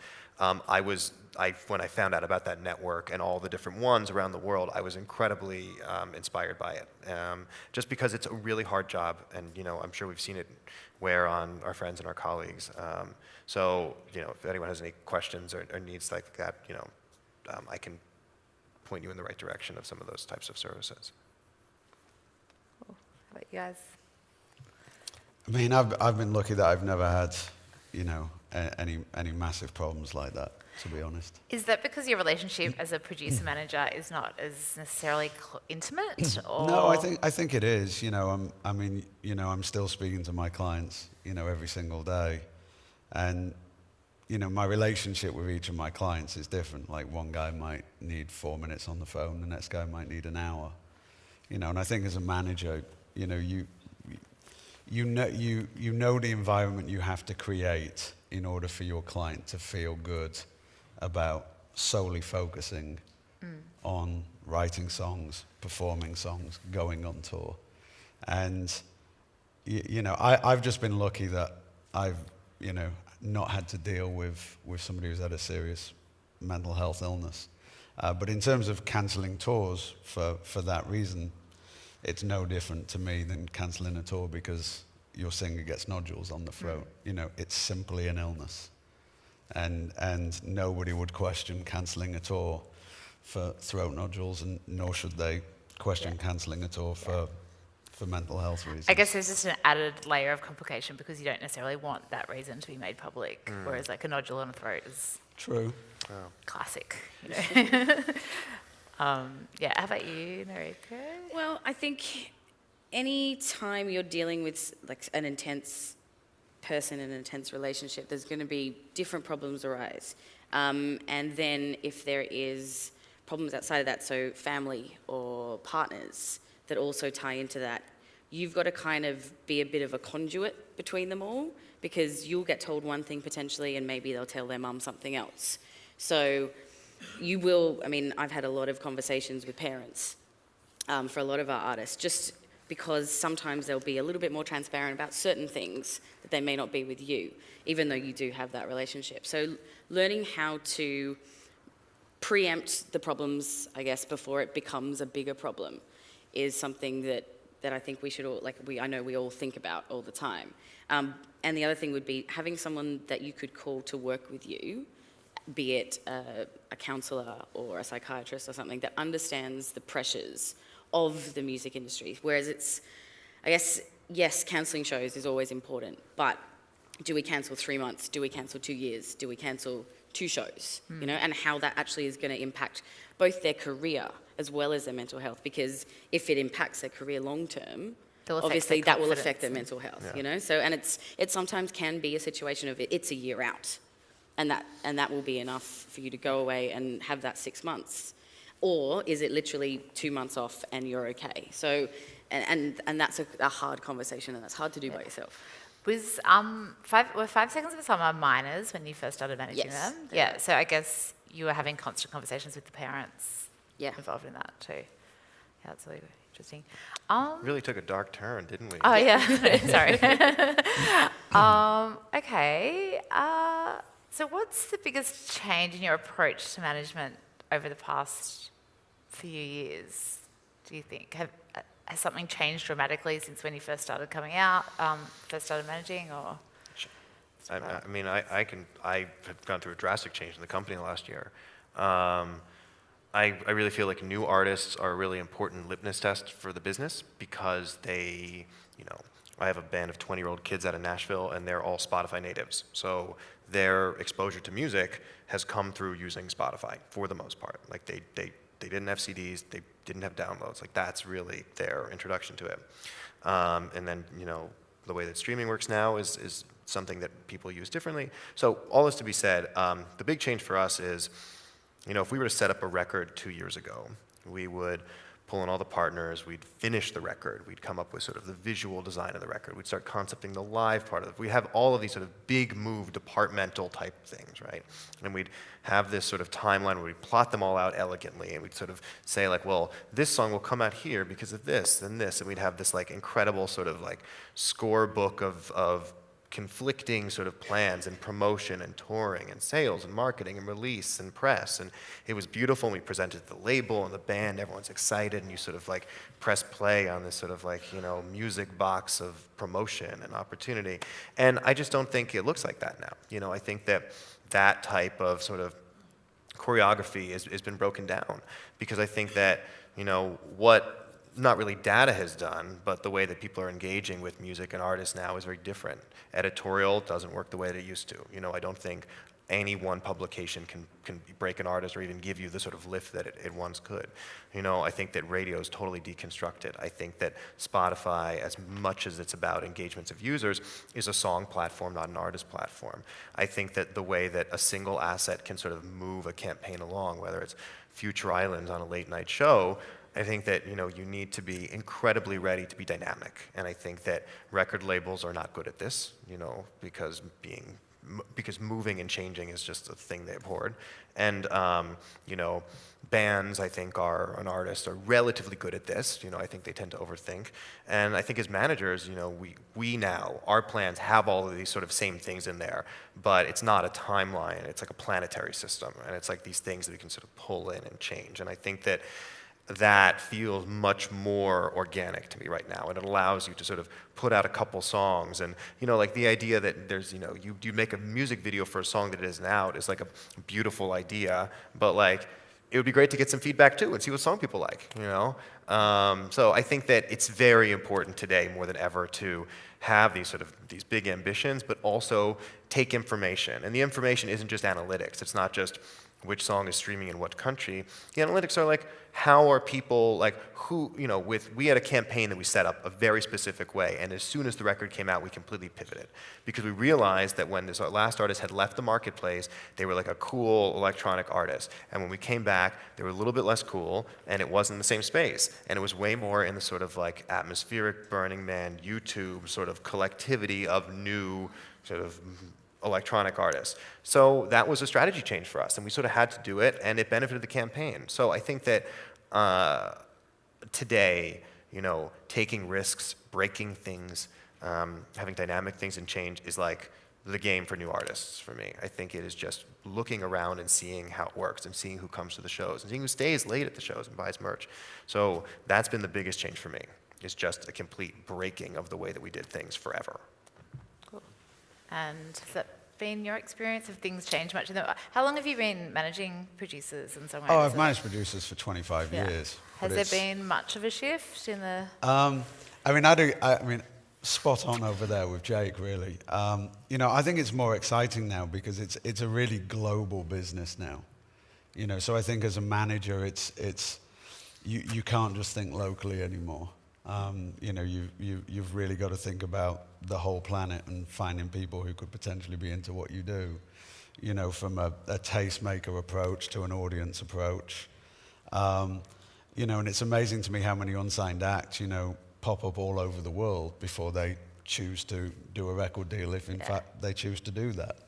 when I found out about that network and all the different ones around the world, I was incredibly inspired by it. Just because it's a really hard job, and I'm sure we've seen it wear on our friends and our colleagues. So if anyone has any questions or needs like that, I can point you in the right direction of some of those types of services. Cool. How about you guys? I've been lucky that I've never had, any massive problems like that, to be honest. Is that because your relationship as a producer manager is not as necessarily intimate? Or? No, I think it is. I'm still speaking to my clients, every single day, and my relationship with each of my clients is different. Like one guy might need 4 minutes on the phone, the next guy might need an hour. And I think as a manager, you know the environment you have to create in order for your client to feel good about solely focusing on writing songs, performing songs, going on tour. And I've just been lucky that I've not had to deal with somebody who's had a serious mental health illness. But in terms of cancelling tours for that reason, it's no different to me than cancelling a tour because your singer gets nodules on the throat. It's simply an illness. And nobody would question cancelling a tour for throat nodules, and nor should they question cancelling a tour for mental health reasons. I guess there's just an added layer of complication because you don't necessarily want that reason to be made public, whereas like a nodule on the throat is true. Classic. How about you, Noriko? Well, I think any time you're dealing with like an intense person in an intense relationship, there's going to be different problems arise. And then if there is problems outside of that, so family or partners that also tie into that, you've got to kind of be a bit of a conduit between them all, because you'll get told one thing potentially and maybe they'll tell their mum something else. So you will, I've had a lot of conversations with parents for a lot of our artists, just because sometimes they'll be a little bit more transparent about certain things that they may not be with you, even though you do have that relationship. So learning how to preempt the problems, I guess, before it becomes a bigger problem is something that I think we should all, I know we all think about all the time. And the other thing would be having someone that you could call to work with you, be it a counsellor or a psychiatrist or something that understands the pressures of the music industry. Whereas it's, I guess, yes, cancelling shows is always important, but do we cancel 3 months? Do we cancel 2 years? Do we cancel 2 shows? And how that actually is going to impact both their career as well as their mental health, because if it impacts their career long term, obviously that will affect their mental health, So, and it sometimes can be a situation of it's a year out, and that will be enough for you to go away and have that 6 months. Or is it literally 2 months off and you're okay? So, and that's a hard conversation, and that's hard to do by yourself. Was 5 Seconds of a Summer minors when you first started managing them? Yeah. So I guess you were having constant conversations with the parents involved in that too. Yeah, that's really interesting. Really took a dark turn, didn't we? Oh yeah, sorry. Okay. So what's the biggest change in your approach to management over the past few years, do you think? Has something changed dramatically since when you first started coming out, first started managing, or? I have gone through a drastic change in the company last year. I really feel like new artists are a really important litmus test for the business because they, I have a band of 20-year-old kids out of Nashville, and they're all Spotify natives. So their exposure to music has come through using Spotify for the most part. Like they didn't have CDs, they didn't have downloads. Like that's really their introduction to it. And then, the way that streaming works now is something that people use differently. So all this to be said, the big change for us is, if we were to set up a record 2 years ago, we would pull in all the partners, we'd finish the record, we'd come up with sort of the visual design of the record, we'd start concepting the live part of it. We have all of these sort of big move departmental type things, right? And we'd have this sort of timeline where we'd plot them all out elegantly, and we'd sort of say like, well, this song will come out here because of this, then this, and we'd have this like incredible sort of like scorebook of conflicting sort of plans and promotion and touring and sales and marketing and release and press. And it was beautiful, and we presented the label and the band, everyone's excited, and you sort of like press play on this sort of like, music box of promotion and opportunity. And I just don't think it looks like that now. I think that type of sort of choreography has been broken down, because I think that, what not really data has done, but the way that people are engaging with music and artists now is very different. Editorial doesn't work the way that it used to. I don't think any one publication can break an artist or even give you the sort of lift that it once could. I think that radio is totally deconstructed. I think that Spotify, as much as it's about engagements of users, is a song platform, not an artist platform. I think that the way that a single asset can sort of move a campaign along, whether it's Future Islands on a late night show, I think that you need to be incredibly ready to be dynamic, and I think that record labels are not good at this, because moving and changing is just a thing they abhorred, and bands, I think, and artists are relatively good at this. I think they tend to overthink, and I think as managers, we now, our plans have all of these sort of same things in there, but it's not a timeline. It's like a planetary system, and it's like these things that we can sort of pull in and change, and I think that feels much more organic to me right now, and it allows you to sort of put out a couple songs, and like the idea that there's you make a music video for a song that isn't out is like a beautiful idea, but like it would be great to get some feedback too and see what song people like, so I think that it's very important today more than ever to have these big ambitions, but also take information, and the information isn't just analytics. It's not just which song is streaming in what country. The analytics are like, how are people, like we had a campaign that we set up a very specific way, and as soon as the record came out, we completely pivoted, because we realized that when this last artist had left the marketplace, they were like a cool electronic artist, and when we came back, they were a little bit less cool, and it wasn't in the same space, and it was way more in the sort of like atmospheric Burning Man, YouTube sort of collectivity of new sort of electronic artists. So that was a strategy change for us, and we sort of had to do it, and it benefited the campaign. So I think that today, taking risks, breaking things, having dynamic things and change is like the game for new artists for me. I think it is just looking around and seeing how it works, and seeing who comes to the shows, and seeing who stays late at the shows and buys merch. So that's been the biggest change for me, is just a complete breaking of the way that we did things forever. And has that been your experience? Have things changed much? How long have you been managing producers and songwriters? Oh, I've managed producers for 25 years. Has there been much of a shift in the... I mean, spot on over there with Jake, really. I think it's more exciting now because it's a really global business now. So I think as a manager, you can't just think locally anymore. You've really got to think about the whole planet and finding people who could potentially be into what you do, from a tastemaker approach to an audience approach. And it's amazing to me how many unsigned acts, pop up all over the world before they choose to do a record deal, if in fact they choose to do that.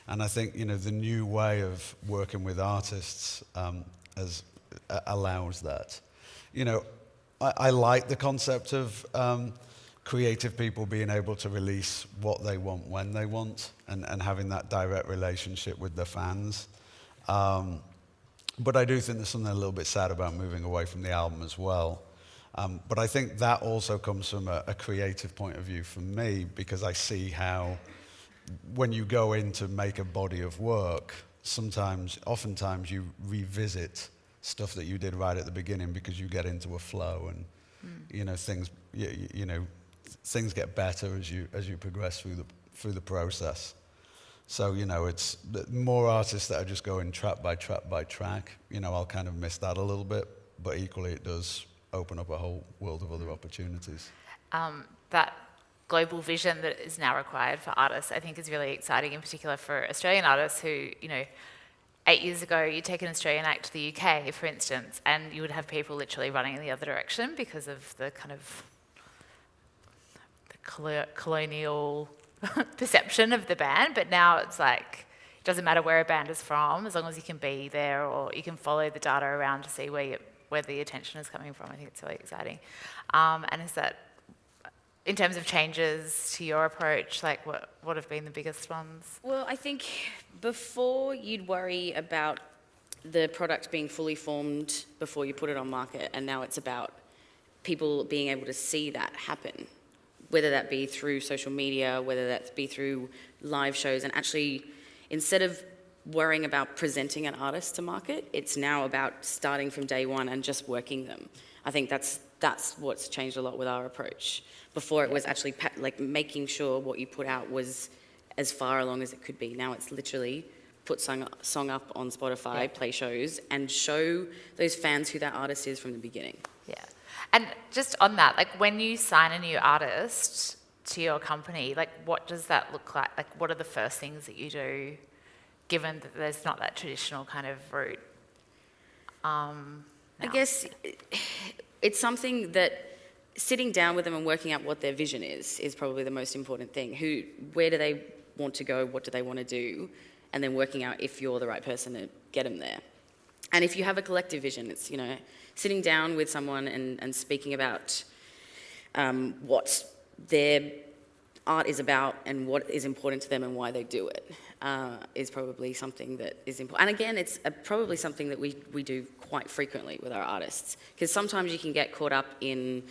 And I think, the new way of working with artists allows that. I like the concept of creative people being able to release what they want when they want, and having that direct relationship with the fans. But I do think there's something a little bit sad about moving away from the album as well. But I think that also comes from a creative point of view for me, because I see how when you go in to make a body of work, oftentimes you revisit stuff that you did right at the beginning because you get into a flow and things things get better as you progress through the process. So it's the more artists that are just going track by track by track. I'll kind of miss that a little bit, but equally it does open up a whole world of other opportunities. That global vision that is now required for artists, I think, is really exciting, in particular for Australian artists who, 8 years ago, you take an Australian act to the UK, for instance, and you would have people literally running in the other direction because of the kind of the colonial perception of the band. But now it's like, it doesn't matter where a band is from, as long as you can be there or you can follow the data around to see where the attention is coming from. I think it's really exciting. And is that, in terms of changes to your approach, like what have been the biggest ones? Well, I think before you'd worry about the product being fully formed before you put it on market, and now it's about people being able to see that happen, whether that be through social media, whether that be through live shows, and actually, instead of worrying about presenting an artist to market, it's now about starting from day one and just working them. I think that's what's changed a lot with our approach. Before it was actually making sure what you put out was as far along as it could be. Now it's literally put song up on Spotify, play shows, and show those fans who that artist is from the beginning. Yeah. And just on that, like when you sign a new artist to your company, like what does that look like? Like what are the first things that you do, given that there's not that traditional kind of route? I guess it's something that sitting down with them and working out what their vision is probably the most important thing. Where do they want to go? What do they want to do? And then working out if you're the right person to get them there. And if you have a collective vision, it's, sitting down with someone and speaking about what their art is about and what is important to them and why they do it is probably something that is important. And again, it's probably something that we do quite frequently with our artists, because sometimes you can get caught up in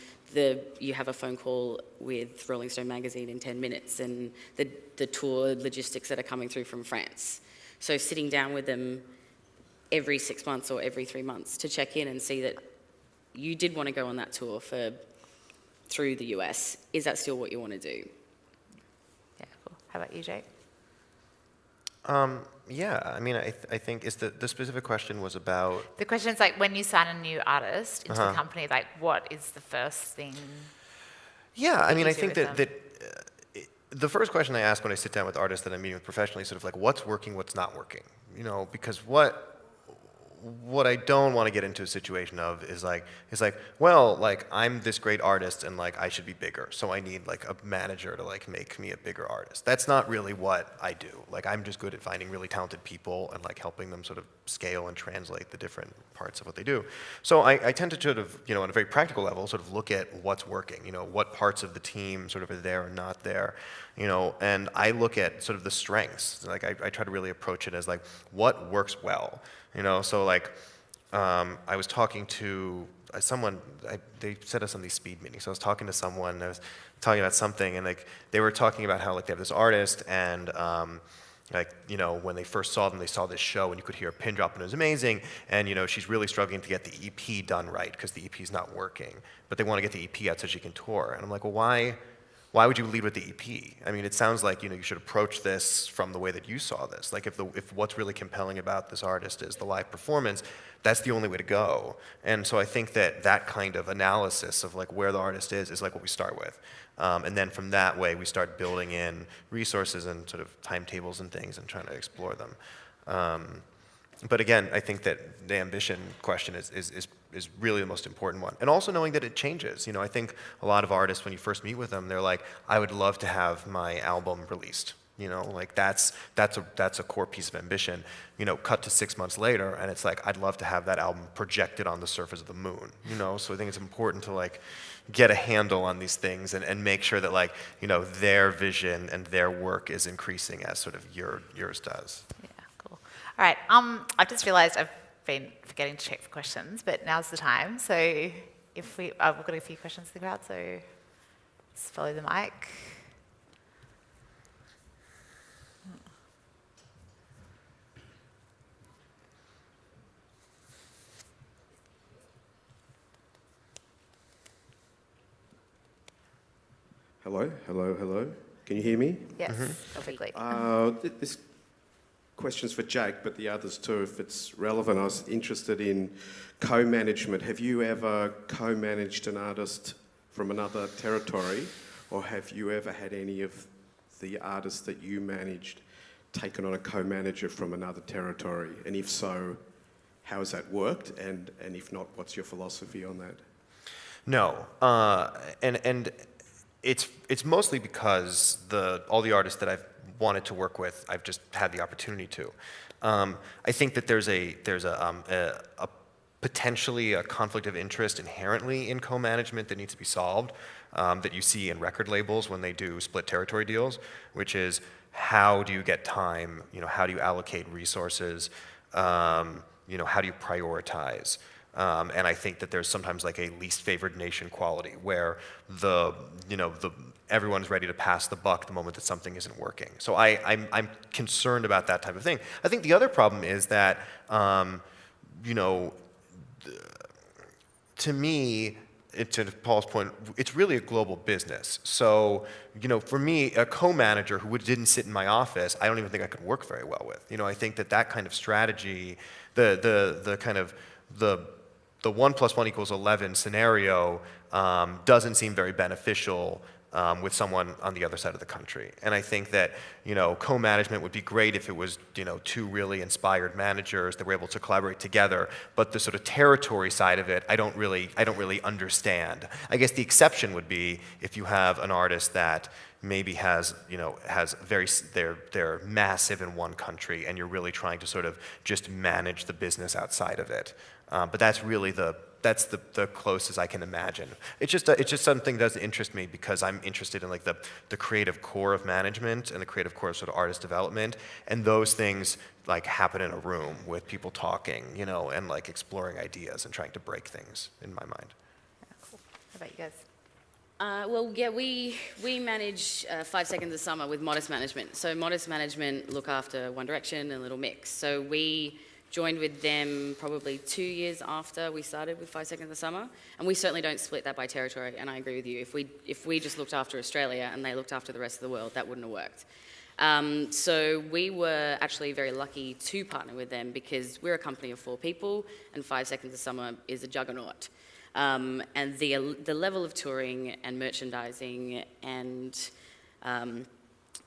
you have a phone call with Rolling Stone magazine in 10 minutes and the tour logistics that are coming through from France. So sitting down with them every 6 months or every 3 months to check in and see that you did want to go on that tour through the US. Is that still what you want to do? Yeah, cool. How about you, Jake? Yeah, I mean, I think the specific question was about... The question is like, when you sign a new artist into the company, like what is the first thing? Yeah, I mean, I think that the first question I ask when I sit down with artists that I'm meeting with professionally is sort of like, what's working, what's not working? Because what I don't want to get into a situation of is like, well, like I'm this great artist and like I should be bigger, so I need like a manager to like make me a bigger artist. That's not really what I do. Like I'm just good at finding really talented people and like helping them sort of scale and translate the different parts of what they do. So I tend to sort of, on a very practical level, sort of look at what's working, what parts of the team sort of are there or not there, and I look at sort of the strengths. Like I try to really approach it as like, what works well? So like, I was talking to someone, they set us on these speed meetings. So I was talking to someone, I was talking about something, and like they were talking about how like they have this artist, and when they first saw them, they saw this show, and you could hear a pin drop, and it was amazing. And she's really struggling to get the EP done right because the EP is not working, but they want to get the EP out so she can tour. And I'm like, well, why would you lead with the EP? I mean, it sounds like you should approach this from the way that you saw this. Like if what's really compelling about this artist is the live performance, that's the only way to go. And so I think that kind of analysis of like where the artist is like what we start with. And then from that way, we start building in resources and sort of timetables and things and trying to explore them. But again, I think that the ambition question is really the most important one. And also knowing that it changes. I think a lot of artists, when you first meet with them, they're like, I would love to have my album released. Like that's a core piece of ambition. Cut to 6 months later, and it's like, I'd love to have that album projected on the surface of the moon. So I think it's important to like get a handle on these things and make sure that like, their vision and their work is increasing as sort of yours does. Yeah, cool. All right, I've just realized I've been forgetting to check for questions, but now's the time. So if we've got a few questions to think about, so just follow the mic. Hello, hello, hello. Can you hear me? Yes, perfectly. This question's for Jake, but the others too, if it's relevant. I was interested in co-management. Have you ever co-managed an artist from another territory, or have you ever had any of the artists that you managed taken on a co-manager from another territory? And if so, how has that worked? And if not, what's your philosophy on that? No, and it's mostly because all the artists that I've wanted to work with, I've just had the opportunity to. I think that there's a potentially a conflict of interest inherently in co-management that needs to be solved, that you see in record labels when they do split territory deals, which is how do you get time, how do you allocate resources, how do you prioritize? And I think that there's sometimes like a least favored nation quality where everyone's ready to pass the buck the moment that something isn't working. So I'm concerned about that type of thing. I think the other problem is that, to me, to Paul's point, it's really a global business. So, for me, a co-manager who didn't sit in my office, I don't even think I could work very well with. I think that kind of strategy, the 1 + 1 = 11 scenario doesn't seem very beneficial with someone on the other side of the country. And I think that, co-management would be great if it was, two really inspired managers that were able to collaborate together. But the sort of territory side of it, I don't really understand. I guess the exception would be if you have an artist that maybe they're massive in one country and you're really trying to sort of just manage the business outside of it. But that's really the closest I can imagine. It's just something that doesn't interest me because I'm interested in like the creative core of management and the creative core of sort of artist development, and those things like happen in a room with people talking, and like exploring ideas and trying to break things in my mind. Yeah, cool. How about you guys? We manage 5 Seconds of Summer with Modest Management. So Modest Management look after One Direction and Little Mix. So we joined with them probably 2 years after we started with 5 Seconds of Summer, and we certainly don't split that by territory. And I agree with you. If we just looked after Australia and they looked after the rest of the world, that wouldn't have worked. So we were actually very lucky to partner with them because we're a company of 4 people, and 5 Seconds of Summer is a juggernaut. And the level of touring and merchandising and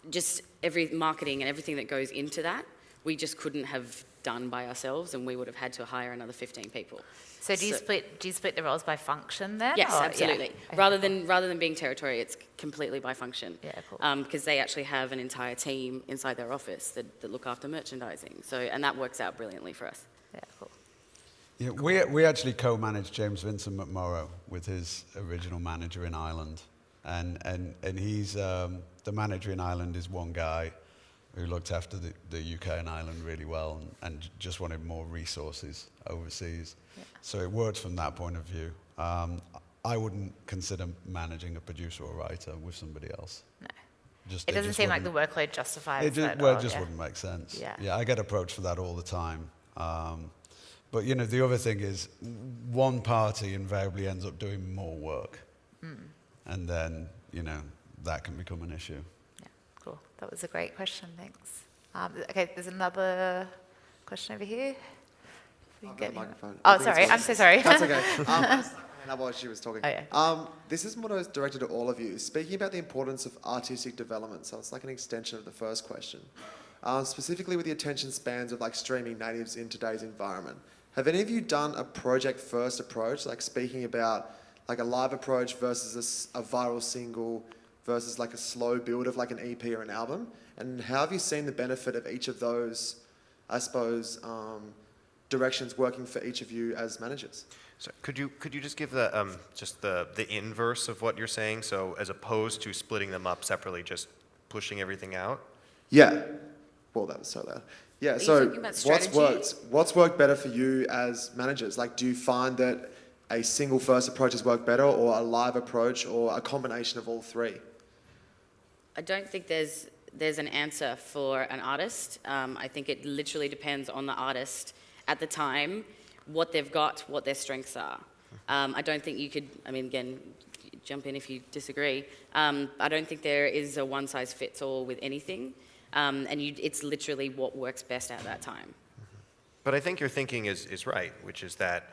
just every marketing and everything that goes into that, we just couldn't have done by ourselves, and we would have had to hire another 15 people. So do you split the roles by function then? Yes, or? absolutely. Yeah. Okay, rather than being territory, it's completely by function. Yeah, cool. Because they actually have an entire team inside their office that look after merchandising. So, and that works out brilliantly for us. Yeah, cool. Yeah, we actually co-managed James Vincent McMorrow with his original manager in Ireland, and he's the manager in Ireland is one guy who looked after the UK and Ireland really well and just wanted more resources overseas. Yeah. So it worked from that point of view. I wouldn't consider managing a producer or writer with somebody else. No. It doesn't seem like the workload justifies it. It just wouldn't make sense. Yeah, I get approached for that all the time. But the other thing is one party invariably ends up doing more work. And then, that can become an issue. Cool. That was a great question. Thanks. Okay, there's another question over here. We can get him. Oh, sorry. I'm so sorry. That's okay. While she was talking. Oh, yeah. This is more directed to all of you. Speaking about the importance of artistic development, so it's like an extension of the first question. Specifically with the attention spans of like streaming natives in today's environment. Have any of you done a project-first approach, like speaking about like a live approach versus a viral single versus like a slow build of like an EP or an album? And how have you seen the benefit of each of those, I suppose, directions working for each of you as managers? So could you just give the inverse of what you're saying? So as opposed to splitting them up separately, just pushing everything out? Yeah. Well, that was so loud. Yeah. Are So you talking about strategy? what's worked better for you as managers? Like, do you find that a single first approach has worked better, or a live approach, or a combination of all three? I don't think there's an answer for an artist. I think it literally depends on the artist at the time, what they've got, what their strengths are. I don't think you could, again, jump in if you disagree. I don't think there is a one-size-fits-all with anything, and it's literally what works best at that time. But I think your thinking is right, which is that,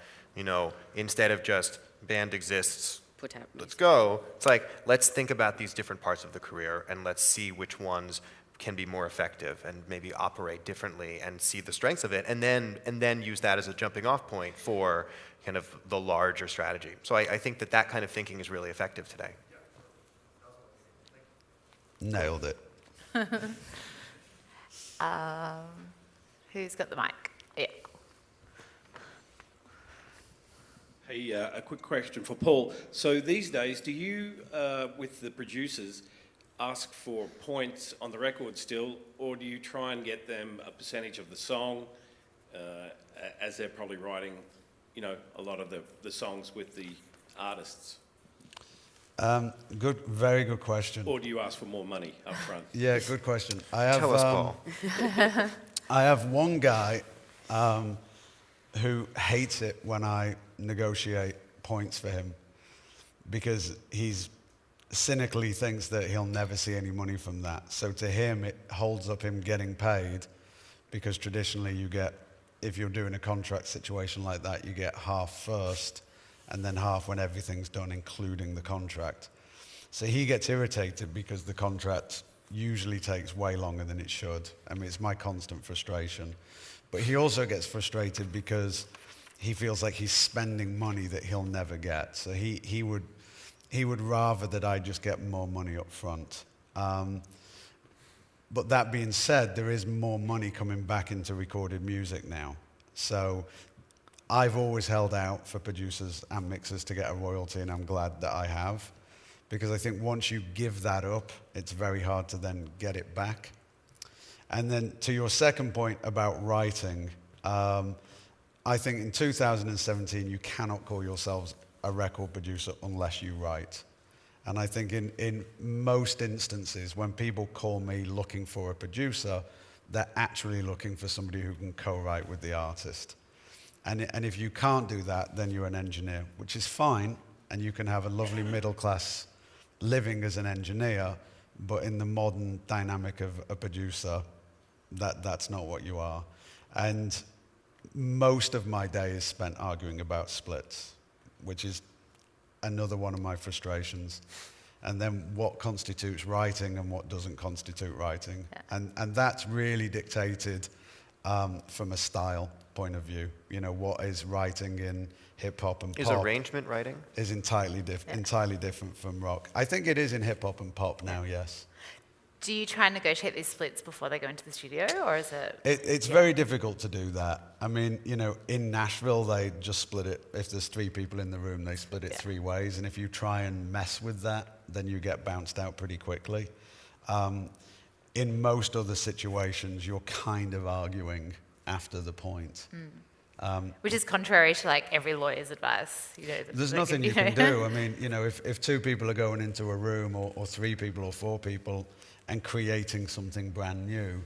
instead of just band exists, Put out let's music. go, it's like, let's think about these different parts of the career and let's see which ones can be more effective and maybe operate differently and see the strengths of it, and then use that as a jumping off point for kind of the larger strategy. So I think that kind of thinking is really effective today. Nailed it. Who's got the mic? Yeah. Hey, a quick question for Paul. So these days, do you, with the producers, ask for points on the record still, or do you try and get them a percentage of the song, as they're probably writing, a lot of the songs with the artists? Very good question. Or do you ask for more money up front? Yeah, good question. Tell us, Paul. I have one guy who hates it when I negotiate points for him because he's cynically thinks that he'll never see any money from that. So to him, it holds up him getting paid because traditionally you get, if you're doing a contract situation like that, you get half first and then half when everything's done, including the contract. So he gets irritated because the contract usually takes way longer than it should. I mean, it's my constant frustration. But he also gets frustrated because he feels like he's spending money that he'll never get. So he would rather that I just get more money up front. But that being said, there is more money coming back into recorded music now. So I've always held out for producers and mixers to get a royalty, and I'm glad that I have. Because I think once you give that up, it's very hard to then get it back. And then to your second point about writing, I think in 2017, you cannot call yourselves a record producer unless you write. And I think in most instances, when people call me looking for a producer, they're actually looking for somebody who can co-write with the artist. And if you can't do that, then you're an engineer, which is fine, and you can have a lovely middle-class living as an engineer, but in the modern dynamic of a producer, that's not what you are. And most of my day is spent arguing about splits, which is another one of my frustrations. And then what constitutes writing and what doesn't constitute writing. Yeah. And that's really dictated from a style point of view. What is writing in hip-hop and pop. Is arrangement writing? Is entirely different from rock. I think it is in hip-hop and pop now, yes. Do you try and negotiate these splits before they go into the studio, or is it? It's very difficult to do that. I mean, in Nashville, they just split it. If there's 3 people in the room, they split it 3 ways. And if you try and mess with that, then you get bounced out pretty quickly. In most other situations, you're kind of arguing after the point. Which is contrary to every lawyer's advice. There's nothing you can do. I mean, if 2 people are going into a room, or 3 people or 4 people, and creating something brand new,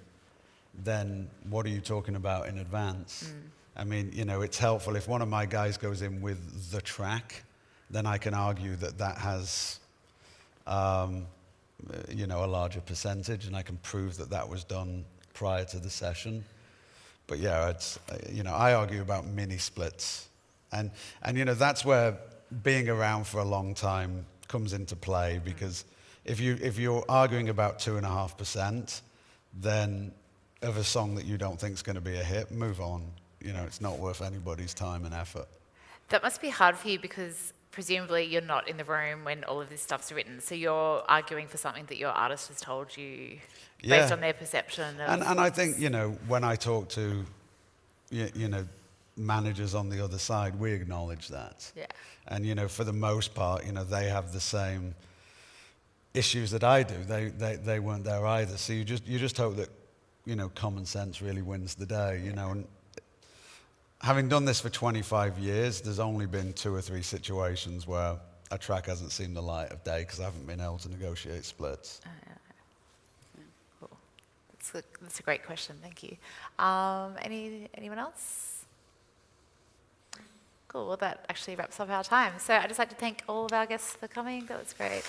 then what are you talking about in advance? I mean, it's helpful if one of my guys goes in with the track, then I can argue that has, a larger percentage, and I can prove that was done prior to the session. But yeah, it's, I argue about mini splits. And that's where being around for a long time comes into play, because if you're arguing about 2.5%, then of a song that you don't think is going to be a hit, move on. It's not worth anybody's time and effort. That must be hard for you because presumably you're not in the room when all of this stuff's written. So you're arguing for something that your artist has told you based on their perception of... And I think, when I talk to, managers on the other side, we acknowledge that. Yeah. And, for the most part, they have the same issues that I do. They weren't there either. So you just hope that, common sense really wins the day, And having done this for 25 years, there's only been 2 or 3 situations where a track hasn't seen the light of day because I haven't been able to negotiate splits. Cool. That's a great question. Thank you. Anyone else? Cool. Well, that actually wraps up our time. So I'd just like to thank all of our guests for coming. That was great.